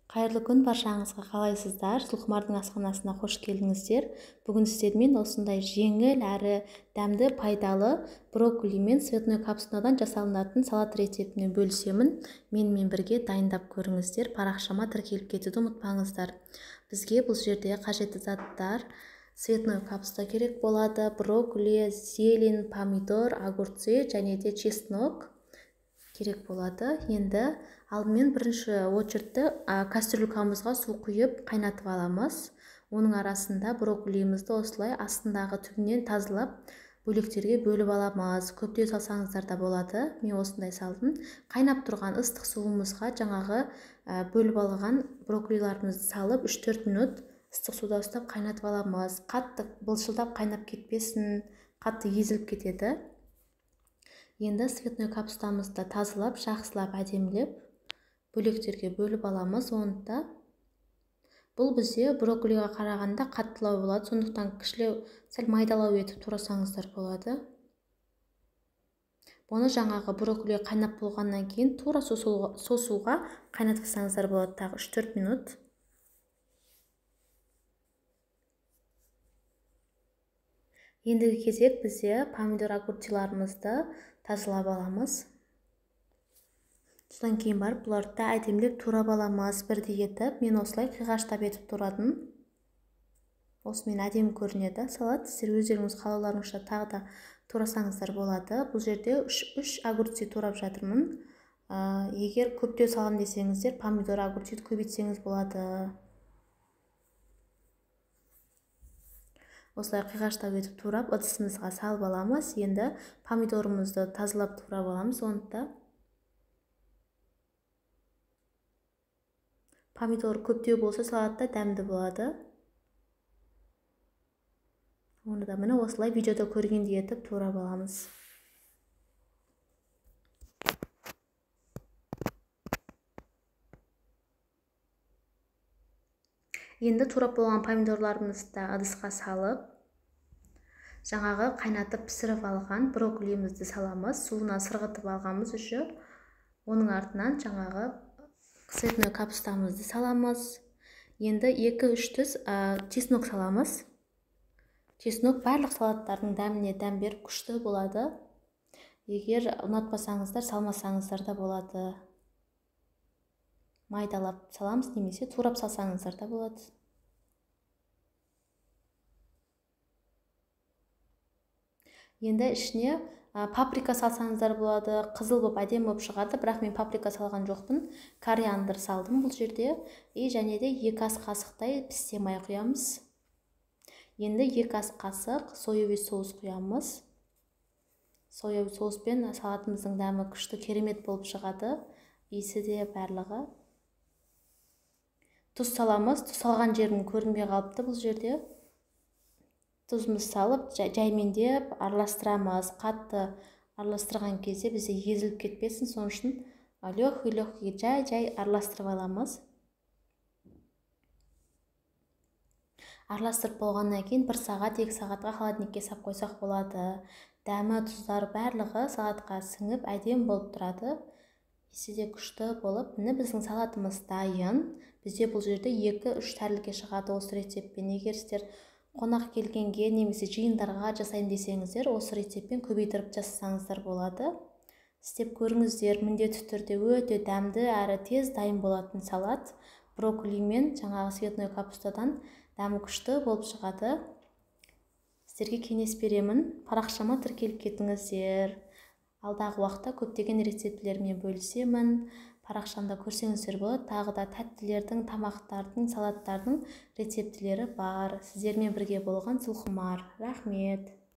Қайырлы күн баршаңызға, қалайсыздар? Зұлқымардың асханасына қош келдіңіздер. Бүгін сіздермен осындай жеңіл әрі дәмді, пайдалы брокколи мен цветной капустадан жасалынатын салат рецептімен бөлісемін. Менімен бірге дайындап көріңіздер. Парақшама тіркеліп кетуді ұмытпаңыздар. Бізге бұл жерде қажетті заттар: цветной капуста керек болады, брокколи, зелень, помидор, огурцы және де чеснок керек болады. Енді алдымен бірінші очередті кастрюлькамызға су құйып қайнатып аламыз. Оның арасында брокколимізді осылай астындағы түбінен тазалап бөлектерге бөліп аламыз. Көптеу салсаңыздар да болады. Мен осындай салдым. Қайнап тұрған ыстық суымызға жаңағы бөліп алған брокколиларымызды салып 3-4 минут ыстық суда ұстап қайнатып аламыз. Қатты былшылдап қайнап кетпесін, қатты езіліп кетеді. Енді цветной капустамызды тазалап, жақсылап әдемілеп бөлектерге бөліп аламыз. Онда бұл бізде брокколиға қарағанда қаттылау болады, сондықтан кішілеу сәл майдалау етіп турасаңыздар болады. Бұны жаңағы брокколи қайнап болғаннан кейін тура сол суға қайнатқызсаңыздар болады, тағы 3-4 минут. Ендігі кезек бізде помидор огурчыларымызды тазалап аламыз. Содан кейін барып бұларды әдемілеп турап аламыз, бірдей етіп. Мен осылай қиғаштап етіп турадым. Осымен әдемі көрінеді салат. Сіздер өздеріңіз қалауларыңызша тағы да турасаңыздар болады. Бұл жерде 3 огурцы турап жатырмын. Егер көптеу салам десеңіздер, помидор огурчиді көбейтсеңіз болады. Осылай қиғаштап етіп турап ыдысымызға салып аламыз. Енді помидорымызды тазалап турап аламыз. Онда помидор көптеу болса салатта дәмді болады. Оны да міне осылай видеода көргендей етіп турап аламыз. Енді турап болған помидорларымызды ыдысқа салып, жаңағы қайнатып пісіріп алған брокколимізді саламыз. Суына сырғытып алғанымыз үшін. Оның артынан жаңағы цветной капустамызды саламыз. Енді 2-3 түс чеснок саламыз. Чеснок барлық салаттардың дәміне дәм беріп күшті болады. Егер ұнатпасаңыздар, салмасаңыздар да болады. Майдалап саламыз, немесе турап салсаңыздар да болады. Енді ішіне паприка салсаңыздар болады, қызыл болып әдемі болып шығады, бірақ мен паприка салған жоқпын. Кориандр салдым бұл жерде. Және де 2 ас қасықтай пісте май құямыз. Енді 2 ас қасық соевый соус құямыз. Соевый соуспен салатымыздың дәмі күшті, керемет болып шығады. Иісі де барлығы. Тұз саламыз. Тұз салған жерім көрінбей қалыпты бұл жерде. Тұзымыз салып, жаймендеп араластырамыз. Қатты араластырған кезде бізде езіліп кетпесін, соның үшін легкий жай араластырып аламыз. Араластырып болғаннан кейін 1 сағат, 2 сағатқа холодильникке сап қойсақ болады. Дәмі, тұздар барлығы салатқа сіңіп әдемі болып тұрады. Иісі де күшті болып, міне біздің салатымыз дайын. Бізде бұл жерде 2-3 тәрлікке шығады осы рецептпен. Егер сіздер қонақ келгенге немесе жиындарға жасайын десеңіздер, осы рецептпен көбейтіріп жасасаңыздар болады. Істеп көріңіздер, міндетті түрде өте дәмді әрі тез дайын болатын салат. Брокколи мен жаңағы цветной капустадан дәмі күшті болып шығады. Сіздерге кеңес беремін, парақшама тіркеліп кетіңіздер. Алдағы уақытта көптеген рецептілермен бөлісемін. Парақшамда көрсеңіздер болады, тағы да тәттілердің, тамақтардың, салаттардың рецептілері бар. Сіздермен бірге болған Зұлқымар. Рахмет.